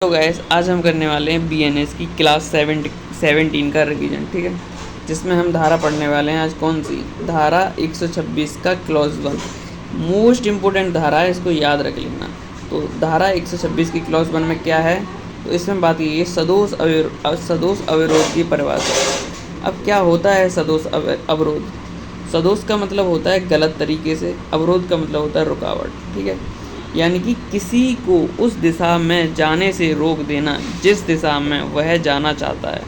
तो गाइस आज हम करने वाले हैं बीएनएस की क्लास 17 का रिवीजन, ठीक है, जिसमें हम धारा पढ़ने वाले हैं। आज कौन सी धारा? 126 का क्लॉज 1 मोस्ट इम्पोर्टेंट धारा है, इसको याद रख लेना। तो धारा 126 की क्लॉज 1 में क्या है? तो इसमें बात की है सदोष अविरोध की परिभाषा। अब क्या होता है सदोष अवरोध? सदोष का मतलब होता है गलत तरीके से, अवरोध का मतलब होता है रुकावट, ठीक है, यानी कि किसी को उस दिशा में जाने से रोक देना जिस दिशा में वह जाना चाहता है,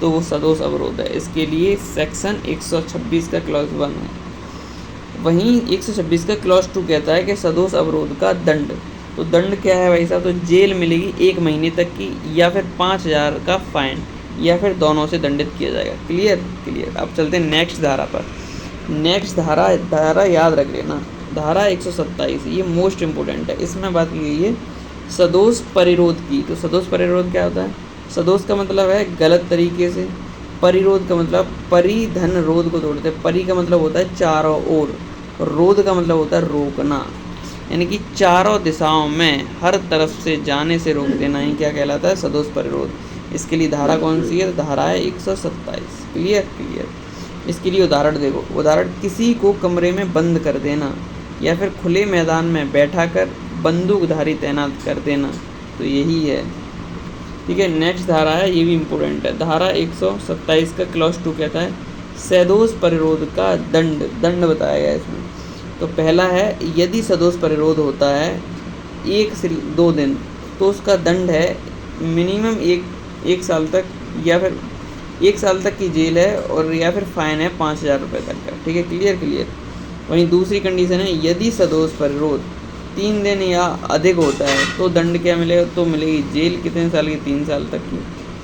तो वो सदोष अवरोध है। इसके लिए सेक्शन 126 का क्लॉज 1 है। वहीं 126 का क्लॉज 2 कहता है कि सदोष अवरोध का दंड। तो दंड क्या है भाई साहब? तो जेल मिलेगी 1 महीने तक की, या फिर 5,000 का फाइन, या फिर दोनों से दंडित किया जाएगा। क्लियर। अब चलते हैं नेक्स्ट धारा पर। नेक्स्ट धारा याद रख लेना, धारा 127, ये मोस्ट इम्पोर्टेंट है। इसमें बात की गई है सदोष परिरोध की। तो सदोष परिरोध क्या होता है? सदोष का मतलब है गलत तरीके से, परिरोध का मतलब परिधन रोध को तोड़ते। परि का मतलब होता है चारों ओर, रोध का मतलब होता है रोकना, यानी कि चारों दिशाओं में हर तरफ से जाने से रोक देना ही क्या कहलाता है? सदोष परिरोध। इसके लिए धारा कौन सी है? धारा है 127। क्लियर। इसके लिए उदाहरण देखो। उदाहरण, किसी को कमरे में बंद कर देना, या फिर खुले मैदान में बैठाकर बंदूकधारी तैनात कर देना, तो यही है, ठीक है। नेक्स्ट धारा है, ये भी इम्पोर्टेंट है। धारा 127 का क्लॉज 2 कहता है सदोष परिरोध का दंड बताया गया इसमें। तो पहला है, यदि सदोष परिरोध होता है 1 से 2 दिन, तो उसका दंड है मिनिमम एक साल तक, या फिर 1 साल तक की जेल है, और या फिर फाइन है 5,000 रुपये तक का, ठीक है। क्लियर। वहीं दूसरी कंडीशन है, यदि सदोष परिरोध 3 दिन या अधिक होता है, तो दंड क्या मिलेगा? तो मिलेगी जेल कितने साल की? 3 साल तक की,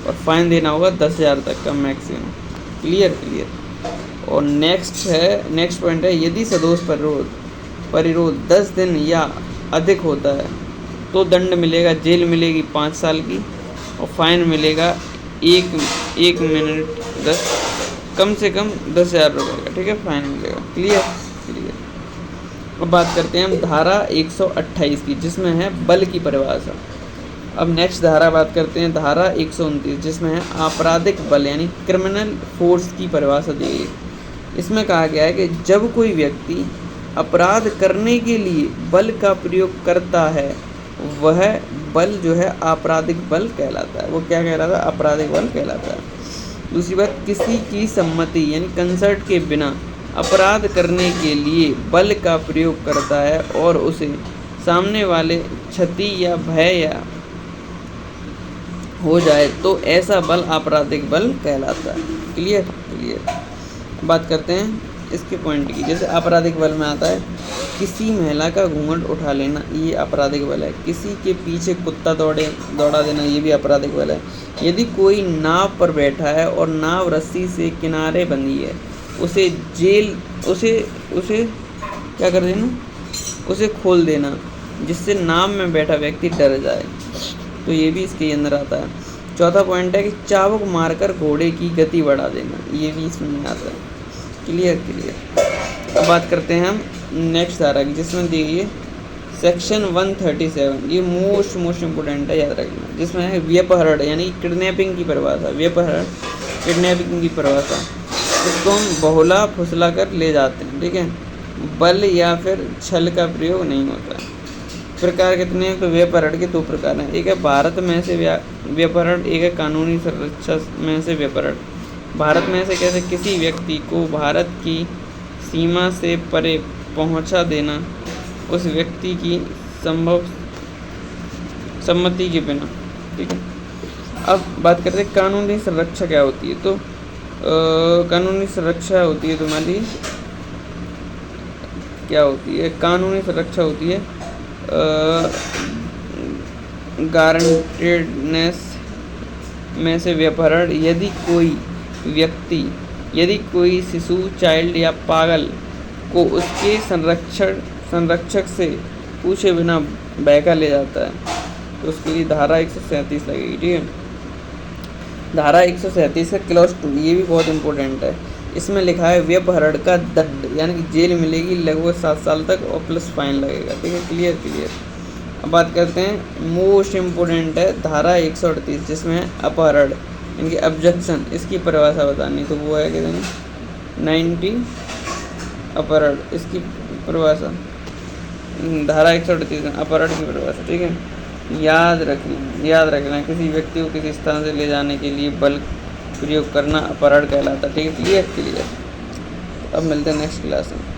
और फाइन देना होगा 10,000 तक का मैक्सिमम। क्लियर। और नेक्स्ट पॉइंट है, यदि सदोष परिरोध 10 दिन या अधिक होता है, तो दंड मिलेगा, जेल मिलेगी 5 साल की, और फाइन मिलेगा एक मिनट कम से कम 10,000 रुपये का, ठीक है, फाइन मिलेगा। क्लियर। अब बात करते हैं हम धारा 128 की, जिसमें है बल की परिभाषा। अब नेक्स्ट धारा बात करते हैं धारा 129, जिसमें है आपराधिक बल यानी क्रिमिनल फोर्स की परिभाषा दी गई। इसमें कहा गया है कि जब कोई व्यक्ति अपराध करने के लिए बल का प्रयोग करता है, वह बल जो है आपराधिक बल कहलाता है। वो क्या कहलाता है? आपराधिक बल कहलाता है। दूसरी बात, किसी की सम्मति यानी कंसर्ट के बिना अपराध करने के लिए बल का प्रयोग करता है, और उसे सामने वाले क्षति या भय या हो जाए, तो ऐसा बल आपराधिक बल कहलाता है। क्लियर। बात करते हैं इसके पॉइंट की। जैसे आपराधिक बल में आता है किसी महिला का घूंघट उठा लेना, ये आपराधिक बल है। किसी के पीछे कुत्ता दौड़ा देना, ये भी आपराधिक बल है। यदि कोई नाव पर बैठा है और नाव रस्सी से किनारे बंधी है, उसे क्या कर देना? उसे खोल देना, जिससे नाव में बैठा व्यक्ति डर जाए, तो ये भी इसके अंदर आता है। चौथा पॉइंट है कि चाबुक मारकर घोड़े की गति बढ़ा देना, ये भी इसमें आता है। क्लियर। अब बात करते हैं हम नेक्स्ट धारा की, जिसमें दी गई है सेक्शन 137। ये मोस्ट इम्पोर्टेंट है, याद रखना। जिसमें है व्यपहरण यानी किडनैपिंग की परिभाषा। व्यपहरण किडनैपिंग की परिभाषा, इसको हम बहुला फुसला कर ले जाते हैं, ठीक है। बल या फिर छल का प्रयोग नहीं होता है। प्रकार कितने हैं? तो व्यपहरण के 2 प्रकार हैं। एक है भारत में से व्यपहरण, एक है कानूनी सुरक्षा में से व्यपहरण। भारत में से कैसे? किसी व्यक्ति को भारत की सीमा से परे पहुंचा देना, उस व्यक्ति की संभव सम्मति के बिना, ठीक है। अब बात करते हैं कानूनी सुरक्षा क्या होती है। तो कानूनी सुरक्षा होती है तुम्हारी, क्या होती है? कानूनी सुरक्षा होती है गारंटेडनेस में से व्यपहरण, यदि कोई शिशु, चाइल्ड या पागल को उसके संरक्षक से पूछे बिना बहका ले जाता है, तो उसके लिए धारा 137 लगेगी, ठीक है। धारा 137 का क्लॉज 2, ये भी बहुत इंपॉर्टेंट है। इसमें लिखा है व्यपहरण का दंड, यानी कि जेल मिलेगी लगभग 7 साल तक, और प्लस फाइन लगेगा, ठीक है। क्लियर। अब बात करते हैं मोस्ट इम्पोर्टेंट है धारा 138 जिसमें है अपहरण, इनकी ऑब्जेक्शन, इसकी परिभाषा बतानी। तो वो है कितनी 90 अपहरण, इसकी परिभाषा धारा 138 में अपहरण की परिभाषा। ठीक है, याद रखना किसी व्यक्ति को किसी स्थान से ले जाने के लिए बल प्रयोग करना अपहरण कहलाता है। ठीक है, क्लियर। अब मिलते हैं नेक्स्ट क्लास में।